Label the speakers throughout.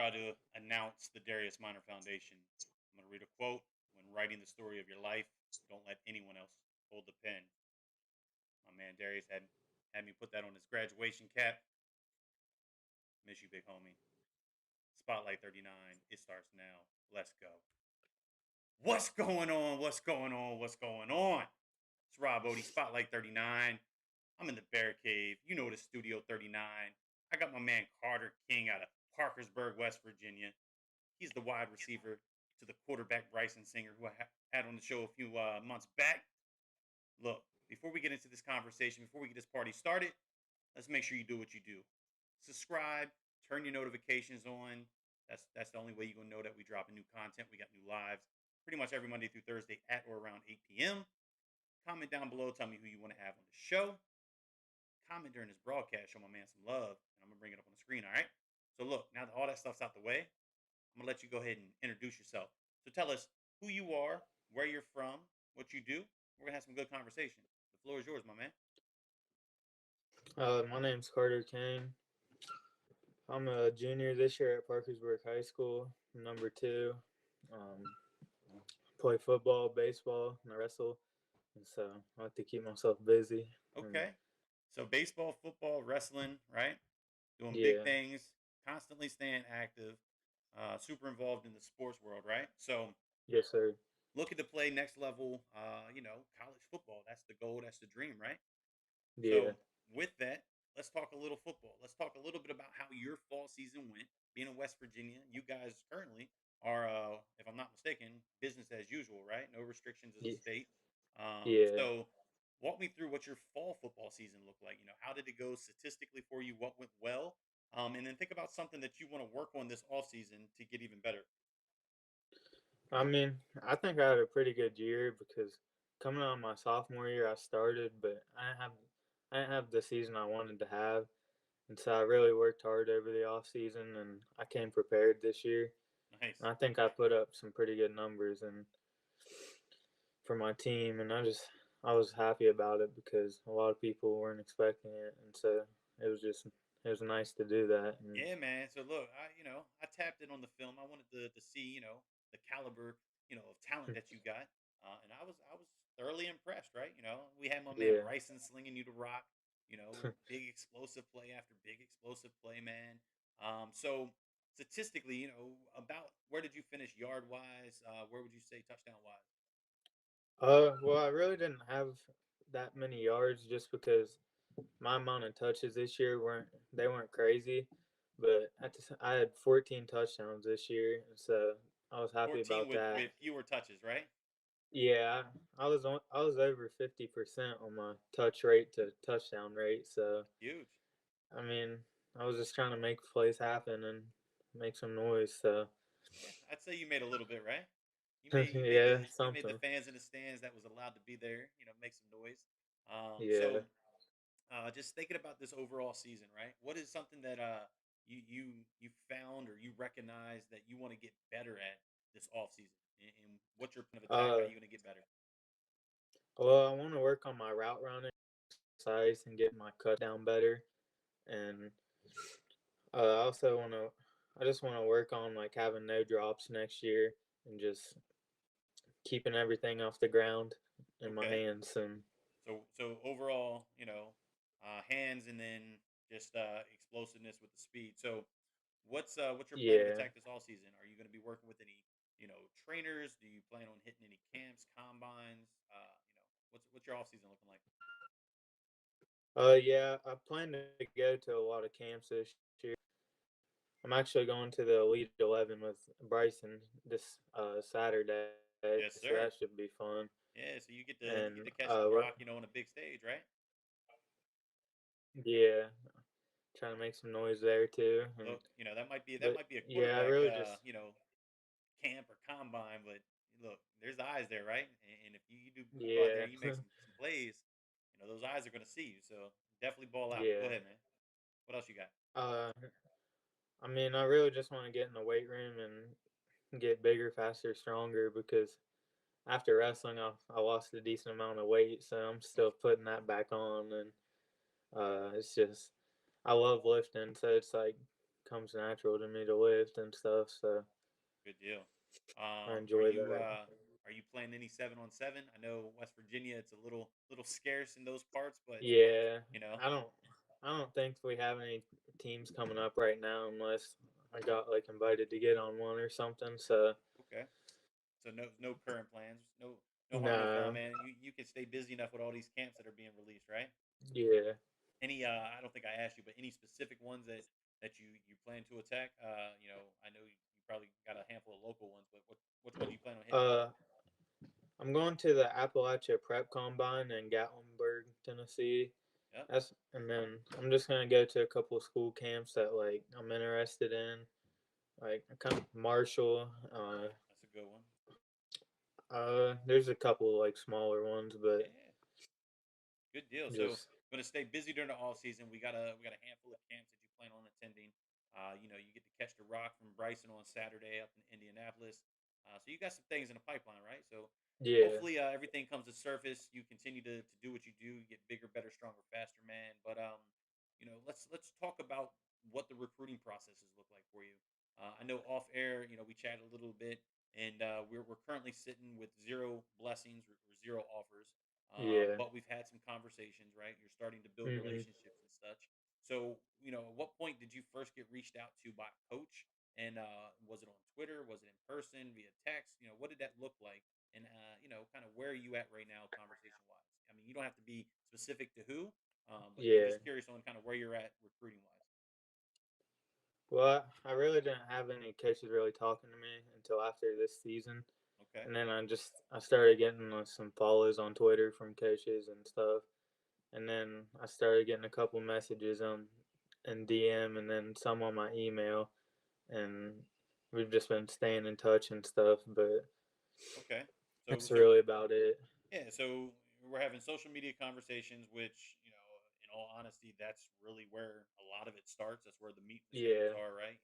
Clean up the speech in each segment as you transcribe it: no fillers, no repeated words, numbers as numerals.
Speaker 1: proud to announce the Darius Minor Foundation. I'm going to read a quote. When writing the story of your life, don't let anyone else hold the pen. My man Darius had me put that on his graduation cap. Miss you, big homie. Spotlight 39. It starts now. Let's go. What's going on? What's going on? What's going on? It's Rob Odie, Spotlight 39. I'm in the Bear Cave. You know the Studio 39. I got my man Carter King out of Parkersburg, West Virginia. He's the wide receiver to the quarterback Bryson Singer, who I had on the show a few months back. Look, before we get into this conversation, before we get this party started, let's make sure you do what you do. Subscribe, turn your notifications on. That's the only way you're gonna know that we dropping new content. We got new lives pretty much every Monday through Thursday at or around 8 p.m. Comment down below, tell me who you want to have on the show. Comment during this broadcast, show my man some love, and I'm gonna bring it up on the screen. All right. So look, now that all that stuff's out the way, I'm gonna let you go ahead and introduce yourself. So tell us who you are, where you're from, what you do. We're gonna have some good conversation. The floor is yours, my man.
Speaker 2: My name's Carter Kane. I'm a junior this year at Parkersburg High School, number two. Um, Play football, baseball, and I wrestle, and so I like to keep myself busy. And
Speaker 1: Okay. So baseball, football, wrestling, right? Doing big
Speaker 2: yeah,
Speaker 1: things, constantly staying active, super involved in the sports world, right? So
Speaker 2: yes, sir.
Speaker 1: looking to play next level, college football. That's the goal. That's the dream, right?
Speaker 2: Yeah.
Speaker 1: So with that, let's talk a little football. Let's talk a little bit about how your fall season went. Being in West Virginia, you guys currently are, if I'm not mistaken, business as usual, right? No restrictions as a
Speaker 2: Yeah.
Speaker 1: state.
Speaker 2: Yeah.
Speaker 1: So walk me through what your fall football season looked like. How did it go statistically for you? What went well? And then think about something that you want to work on this off season to get even better.
Speaker 2: I mean, I think I had a pretty good year because coming out of my sophomore year, I started, but I didn't have the season I wanted to have, and so I really worked hard over the off season, and I came prepared this year.
Speaker 1: Nice.
Speaker 2: And I think I put up some pretty good numbers and for my team, and I was happy about it because a lot of people weren't expecting it, and so it was nice to do that. And
Speaker 1: Yeah, man. So look, I tapped in on the film. I wanted to see, the caliber, of talent that you got, and I was thoroughly impressed. Right. We had my man
Speaker 2: yeah,
Speaker 1: Bryson slinging you the rock. Big explosive play after big explosive play, man. So statistically, about where did you finish yard wise? Where would you say touchdown wise?
Speaker 2: well, I really didn't have that many yards just because my amount of touches this year weren't crazy, but I had 14 touchdowns this year, and so I was happy
Speaker 1: 14
Speaker 2: about
Speaker 1: with
Speaker 2: that.
Speaker 1: with fewer touches, right?
Speaker 2: Yeah, I was over 50% on my touch rate to touchdown rate, so
Speaker 1: Huge.
Speaker 2: I mean, I was just trying to make plays happen and make some noise. So
Speaker 1: Yeah, I'd say you made a little bit, right? You made
Speaker 2: yeah,
Speaker 1: the
Speaker 2: something.
Speaker 1: fans in the stands that was allowed to be there, make some noise. So
Speaker 2: Yeah.
Speaker 1: just thinking about this overall season, right? What is something that you found or you recognize that you want to get better at this off season, and what's your plan of attack? How
Speaker 2: Uh,
Speaker 1: are you going to get better?
Speaker 2: well, I want to work on my route running, size, and get my cut down better. And I also want to, I just want to work on like having no drops next year and just keeping everything off the ground in my
Speaker 1: Okay.
Speaker 2: hands. And
Speaker 1: So overall, hands and then just explosiveness with the speed. So what's your plan of
Speaker 2: yeah.
Speaker 1: attack this all season? Are you going to be working with any trainers? Do you plan on hitting any camps, combines? What's your off season looking like?
Speaker 2: Yeah, I plan to go to a lot of camps this year. I'm actually going to the Elite 11 with Bryson this Saturday, so that should
Speaker 1: Yes,
Speaker 2: be
Speaker 1: sir.
Speaker 2: fun.
Speaker 1: Yeah, so you get
Speaker 2: And
Speaker 1: to you get to catch the rock, on a big stage, right?
Speaker 2: yeah, trying to make some noise there too. And
Speaker 1: Look, that
Speaker 2: but
Speaker 1: might be a
Speaker 2: yeah, I
Speaker 1: quarterback,
Speaker 2: really just
Speaker 1: camp or combine, but look, there's eyes there, right? And if you go out there
Speaker 2: yeah
Speaker 1: and you make some plays, those eyes are going to see you. So definitely ball out. Go
Speaker 2: yeah.
Speaker 1: ahead, man. What else you got?
Speaker 2: Uh, I mean, I really just want to get in the weight room and get bigger, faster, stronger because after wrestling, I lost a decent amount of weight, so I'm still putting that back on, and it's just I love lifting, so it's like comes natural to me to lift and stuff. So
Speaker 1: Good deal.
Speaker 2: I
Speaker 1: Are
Speaker 2: enjoy
Speaker 1: you
Speaker 2: that.
Speaker 1: playing any 7-on-7? I know West Virginia, it's a little scarce in those parts, but
Speaker 2: Yeah,
Speaker 1: you know,
Speaker 2: I don't. I don't think we have any teams coming up right now unless I got like invited to get on one or something. So
Speaker 1: okay. So no current plans. No harm, no foul,
Speaker 2: nah,
Speaker 1: man. You can stay busy enough with all these camps that are being released, right?
Speaker 2: yeah,
Speaker 1: Any I don't think I asked you, but any specific ones that you plan to attack? I know you probably got a handful of local ones, but which ones you plan on hitting?
Speaker 2: uh, I'm going to the Appalachia Prep Combine in Gatlinburg, Tennessee.
Speaker 1: Yep,
Speaker 2: And then I'm just gonna go to a couple of school camps that like I'm interested in, like kind of Marshall.
Speaker 1: that's a good one.
Speaker 2: There's a couple like smaller ones, but
Speaker 1: Yeah, good deal. So
Speaker 2: just
Speaker 1: gonna stay busy during the off season. We got a handful of camps that you plan on attending. You get to catch the rock from Bryson on Saturday up in Indianapolis. So you got some things in the pipeline, right? So
Speaker 2: yeah,
Speaker 1: hopefully everything comes to surface. You continue to do what you do. You get bigger, better, stronger, faster, man. But let's talk about what the recruiting processes look like for you. I know off air, we chatted a little bit, and we're currently sitting with zero blessings or zero offers.
Speaker 2: yeah,
Speaker 1: But we've had some conversations, right? You're starting to build
Speaker 2: hmm
Speaker 1: relationships and such. So, at what point did you first get reached out to by a coach? And was it on Twitter? Was it in person, via text? What did that look like? And kind of where are you at right now, conversation wise? I mean, you don't have to be specific to who, but I'm
Speaker 2: yeah.
Speaker 1: just curious on kind of where you're at recruiting wise.
Speaker 2: Well, I really didn't have any coaches really talking to me until after this season,
Speaker 1: Okay,
Speaker 2: and then I started getting some follows on Twitter from coaches and stuff, and then I started getting a couple messages on in DM, and then some on my email, and we've just been staying in touch and stuff. But
Speaker 1: okay. So
Speaker 2: that's
Speaker 1: so
Speaker 2: really about it.
Speaker 1: Yeah, so we're having social media conversations, which, in all honesty, that's really where a lot of it starts. That's where the meat and potatoes
Speaker 2: Yeah.
Speaker 1: are, right?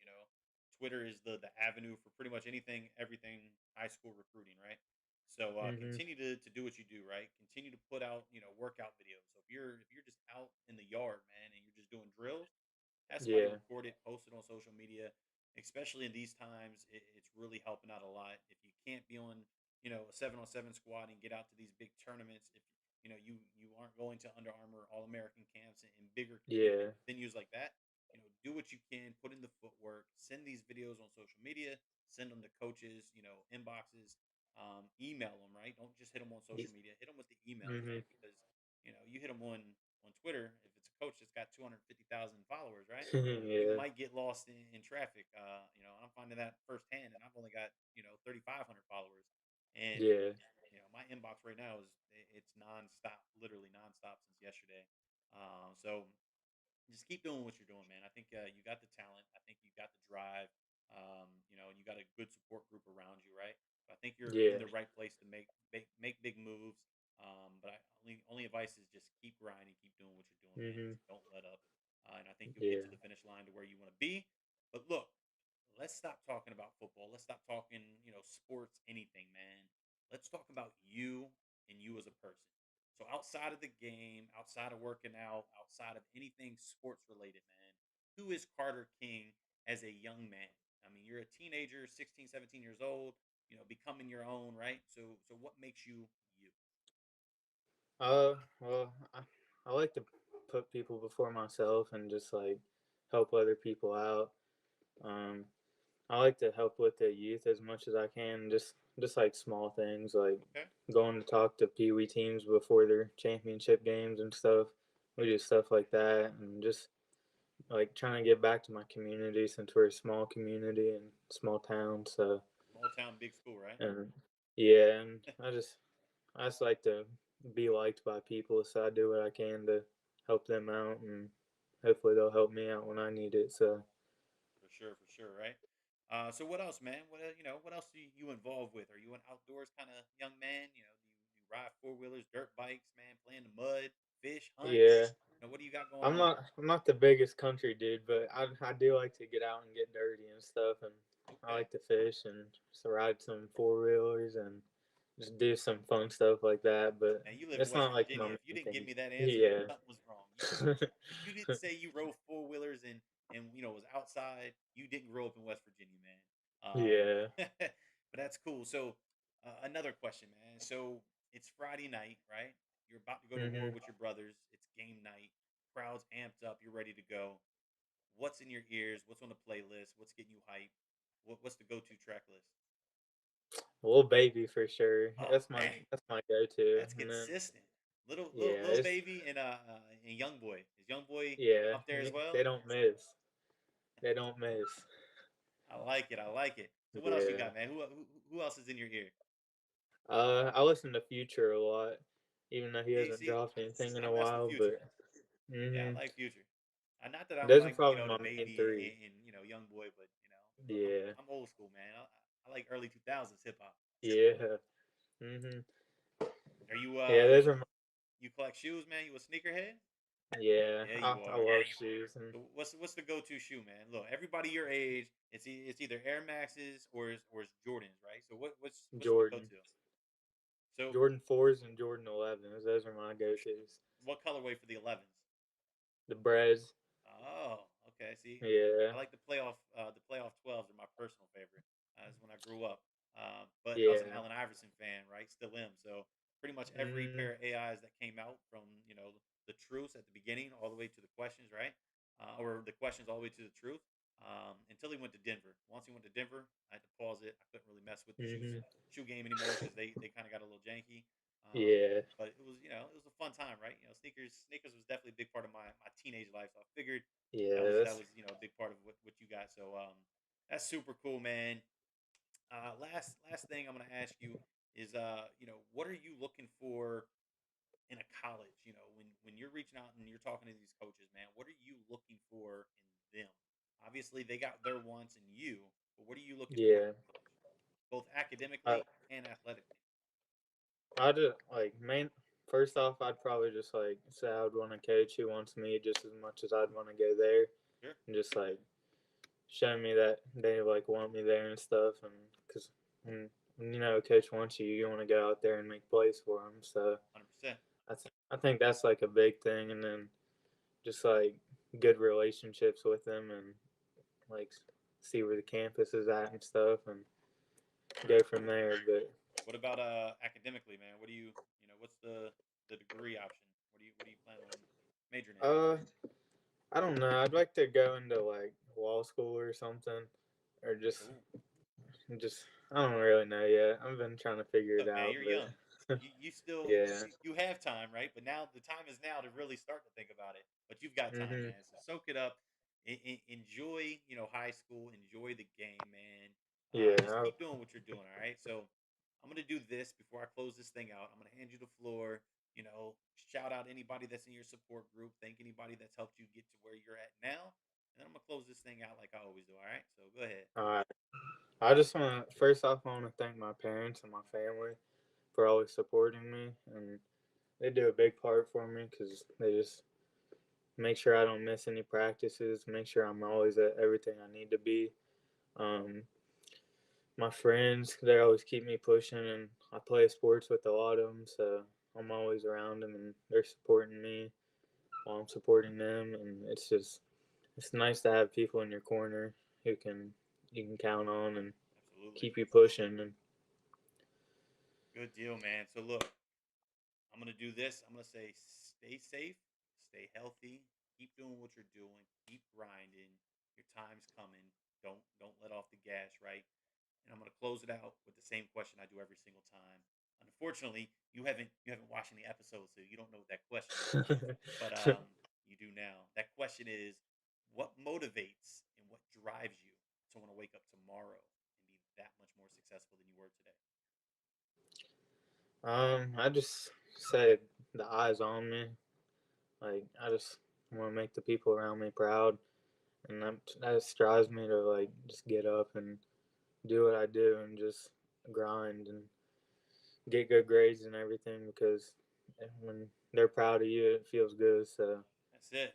Speaker 1: Twitter is the avenue for pretty much anything, everything high school recruiting, right? So
Speaker 2: Mhm.
Speaker 1: continue to do what you do, right? Continue to put out, workout videos. So if you're just out in the yard, man, and you're just doing drills, have somebody
Speaker 2: Yeah.
Speaker 1: record it, post it on social media. Especially in these times, it's really helping out a lot. If you can't be on, a 7-on-7 squad and get out to these big tournaments, if you aren't going to Under Armour All American camps and bigger
Speaker 2: Yeah.
Speaker 1: venues like that, do what you can, put in the footwork, send these videos on social media, send them to coaches, inboxes, email them, right? Don't just hit them on social media, hit them with the emails,
Speaker 2: Mhm.
Speaker 1: right? Because you hit them on Twitter, if it's a coach that's got 250,000 followers, right? You
Speaker 2: Yeah.
Speaker 1: might get lost in traffic. I'm finding that firsthand, and I've only got 3,500 followers, and
Speaker 2: Yeah.
Speaker 1: my inbox right now it's nonstop, literally nonstop since yesterday. So just keep doing what you're doing, man. I think you got the talent. I think you got the drive. And you got a good support group around you, right? So I think you're in
Speaker 2: Yeah.
Speaker 1: the right place to make big moves. But only advice is just keep grinding, keep doing what you're doing, man.
Speaker 2: Mhm.
Speaker 1: Just don't let up, and I think you'll get
Speaker 2: Yeah.
Speaker 1: to the finish line to where you want to be. But look, let's stop talking about football. Let's stop talking, sports, anything, man. Let's talk about you and you as a person. So outside of the game, outside of working out, outside of anything sports related, man, who is Carter King as a young man? I mean, you're a teenager, 16, 17 years old, becoming your own, right? So what makes you you?
Speaker 2: Well, I like to put people before myself and just like help other people out. Um, I like to help with the youth as much as I can. Just like small things like
Speaker 1: Okay.
Speaker 2: going to talk to Pee Wee teams before their championship games and stuff. We do stuff like that, and just like trying to give back to my community since we're a small community and small town. So
Speaker 1: Small town, big school, right?
Speaker 2: and yeah, and I just like to be liked by people, so I do what I can to help them out, and hopefully they'll help me out when I need it. So
Speaker 1: For sure, right? So what else, man? What else are you involved with? Are you an outdoors kind of young man? Do you ride four wheelers, dirt bikes, man, play in the mud, fish, hunt?
Speaker 2: yeah,
Speaker 1: What do you got going
Speaker 2: I'm
Speaker 1: on?
Speaker 2: not I'm not the biggest country dude, but I do like to get out and get dirty and stuff, and I
Speaker 1: Okay.
Speaker 2: like to fish and just ride some four wheelers and just do some fun stuff like that. But
Speaker 1: Now you live in
Speaker 2: it's
Speaker 1: West
Speaker 2: not like my
Speaker 1: Virginia. If you
Speaker 2: main
Speaker 1: didn't give
Speaker 2: thing.
Speaker 1: me that answer,
Speaker 2: Yeah,
Speaker 1: something was wrong. If you didn't say you rode four wheelers in and was outside. You didn't grow up in West Virginia, man.
Speaker 2: Yeah.
Speaker 1: But that's cool. So another question, man. So it's Friday night, right? You're about to go to war
Speaker 2: Mhm.
Speaker 1: with your brothers. It's game night. Crowd's amped up. You're ready to go. What's in your ears? What's on the playlist? What's getting you hyped? What's the go-to track list?
Speaker 2: Little Baby for sure.
Speaker 1: Oh
Speaker 2: That's my
Speaker 1: man,
Speaker 2: that's my go-to.
Speaker 1: that's
Speaker 2: And then
Speaker 1: consistent.
Speaker 2: yeah,
Speaker 1: Little
Speaker 2: it's
Speaker 1: baby and young boy. Is young boy
Speaker 2: yeah,
Speaker 1: up there as
Speaker 2: they
Speaker 1: well?
Speaker 2: don't miss. They don't miss.
Speaker 1: I like it. I like it. So what else you
Speaker 2: Yeah.
Speaker 1: got, man? Who else is in your ear?
Speaker 2: I listen to Future a lot, even though he hasn't
Speaker 1: See,
Speaker 2: dropped anything in
Speaker 1: I
Speaker 2: a
Speaker 1: mess with
Speaker 2: while. But
Speaker 1: Future. Yeah, I
Speaker 2: mhm,
Speaker 1: like Future. Not that I don't
Speaker 2: those are
Speaker 1: like
Speaker 2: probably
Speaker 1: the
Speaker 2: my main
Speaker 1: baby
Speaker 2: three.
Speaker 1: and young boy, but
Speaker 2: Yeah,
Speaker 1: I'm old school, man. I like early 2000s hip hop.
Speaker 2: yeah, mhm,
Speaker 1: Are you
Speaker 2: yeah. Those are my,
Speaker 1: you collect shoes, man? You a sneakerhead?
Speaker 2: yeah.
Speaker 1: Yeah, you
Speaker 2: I
Speaker 1: are.
Speaker 2: love shoes and
Speaker 1: So what's the go to shoe, man? Look, everybody your age, it's either Air Maxes or it's Jordans, right? So what's the go
Speaker 2: Jordan,
Speaker 1: to? So
Speaker 2: Jordan 4s and Jordan 11s. Those are my go-tos.
Speaker 1: what colorway for the 11s?
Speaker 2: The Brez,
Speaker 1: Oh, okay. See,
Speaker 2: yeah,
Speaker 1: I like the playoff 12s are my personal favorite. That's when I grew up. But I was an
Speaker 2: yeah,
Speaker 1: Allen Iverson fan, right? Still am. So pretty much every
Speaker 2: mm,
Speaker 1: pair of AIs that came out from the truths at the beginning all the way to the questions, right? Or the questions all the way to the truth. Until he went to Denver. Once he went to Denver, I had to pause it. I couldn't really mess with the
Speaker 2: mhm,
Speaker 1: shoe game anymore because they kind of got a little janky.
Speaker 2: yeah,
Speaker 1: But it was it was a fun time, right? Sneakers was definitely a big part of my teenage life. So I figured
Speaker 2: yeah.
Speaker 1: that
Speaker 2: That's
Speaker 1: was a big part of what you got. So that's super cool, man. Last thing I'm gonna ask you is what are you looking for in a college? When you're reaching out and you're talking to these coaches, man, what are you looking for in them? Obviously, they got their wants in you, but what are you looking for in
Speaker 2: yeah.
Speaker 1: a coach, both
Speaker 2: I
Speaker 1: academically and athletically?
Speaker 2: I just like main. First off, I'd probably just like say I would want a coach who wants me just as much as I'd want to go there,
Speaker 1: Sure,
Speaker 2: and just like show me that they like want me there and stuff. And because when a coach wants you, you want to go out there and make plays for them. So
Speaker 1: 100%.
Speaker 2: I think that's like a big thing, and then just like good relationships with them and like see where the campus is at and stuff, and go
Speaker 1: Very
Speaker 2: from
Speaker 1: cool.
Speaker 2: there. But
Speaker 1: What about academically, man? What do what's the degree option? What do you plan on majoring in?
Speaker 2: uh, I don't know. I'd like to go into like law school or something, or
Speaker 1: Cool.
Speaker 2: just I don't really know yet. I've been trying to figure it
Speaker 1: Look, man,
Speaker 2: out,
Speaker 1: you're young.
Speaker 2: but
Speaker 1: You still
Speaker 2: yeah.
Speaker 1: you have time, right? But now the time is now to really start to think about it. But you've got time,
Speaker 2: Mhm.
Speaker 1: man. So soak it up. Enjoy, high school. Enjoy the game, man. Just
Speaker 2: Yeah.
Speaker 1: keep doing what you're doing. All right. So I'm gonna do this before I close this thing out. I'm gonna hand you the floor. Shout out anybody that's in your support group. Thank anybody that's helped you get to where you're at now. And then I'm gonna close this thing out like I always do. All right. So go ahead.
Speaker 2: All right. I just want to first off, I want to thank my parents and my family for always supporting me, and they do a big part for me because they just make sure I don't miss any practices, make sure I'm always at everything I need to be. Um, my friends, they always keep me pushing, and I play sports with a lot of them, so I'm always around them, and they're supporting me while I'm supporting them, and it's nice to have people in your corner who can you can count on and
Speaker 1: Absolutely.
Speaker 2: keep you pushing. And
Speaker 1: Good deal, man. So look, I'm gonna do this. I'm gonna say stay safe, stay healthy, keep doing what you're doing, keep grinding. Your time's coming. Don't let off the gas, right? And I'm gonna close it out with the same question I do every single time. Unfortunately, you haven't watched any episodes, so you don't know what that question is. But you do now. That question is, what motivates and what drives you to want to wake up tomorrow and be that much more successful than you were today?
Speaker 2: I just say the eyes on me. Like I just want to make the people around me proud, and that just drives me to like just get up and do what I do and just grind and get good grades and everything because when they're proud of you, it feels good. So
Speaker 1: That's it.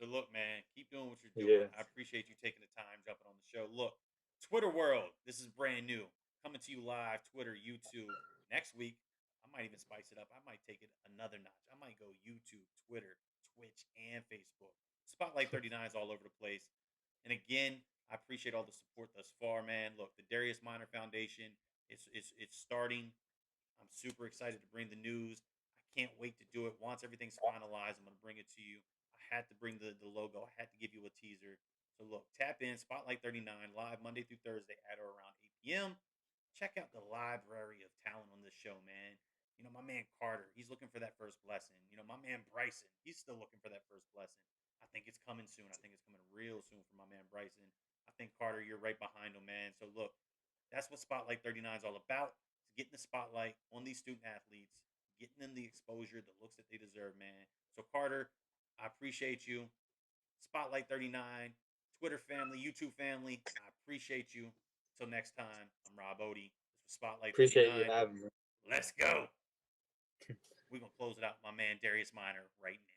Speaker 1: So look, man, keep doing what you're doing.
Speaker 2: yeah.
Speaker 1: I appreciate you taking the time, jumping on the show. Look, Twitter world, this is brand new. Coming to you live, Twitter, YouTube. Next week, I might even spice it up. I might take it another notch. I might go YouTube, Twitter, Twitch, and Facebook. Spotlight 39 is all over the place. And again, I appreciate all the support thus far, man. Look, the Darius Minor Foundation, it's starting. I'm super excited to bring the news. I can't wait to do it. Once everything's finalized, I'm gonna bring it to you. I had to bring the logo. I had to give you a teaser. So look, tap in Spotlight 39 live Monday through Thursday at or around 8 p.m. Check out the library of talent on this show, man. My man Carter, he's looking for that first blessing. My man Bryson, he's still looking for that first blessing. I think it's coming soon. I think it's coming real soon for my man Bryson. I think Carter, you're right behind him, man. So look, that's what Spotlight 39 is all about. It's getting the spotlight on these student athletes, getting them the exposure, the looks that they deserve, man. So Carter, I appreciate you. Spotlight 39, Twitter family, YouTube family, I appreciate you. Until next time, I'm Rob Odie. This was Spotlight
Speaker 2: Appreciate you
Speaker 1: 39.
Speaker 2: having me.
Speaker 1: Let's go. We're going to close it out with my man Darius Miner right now.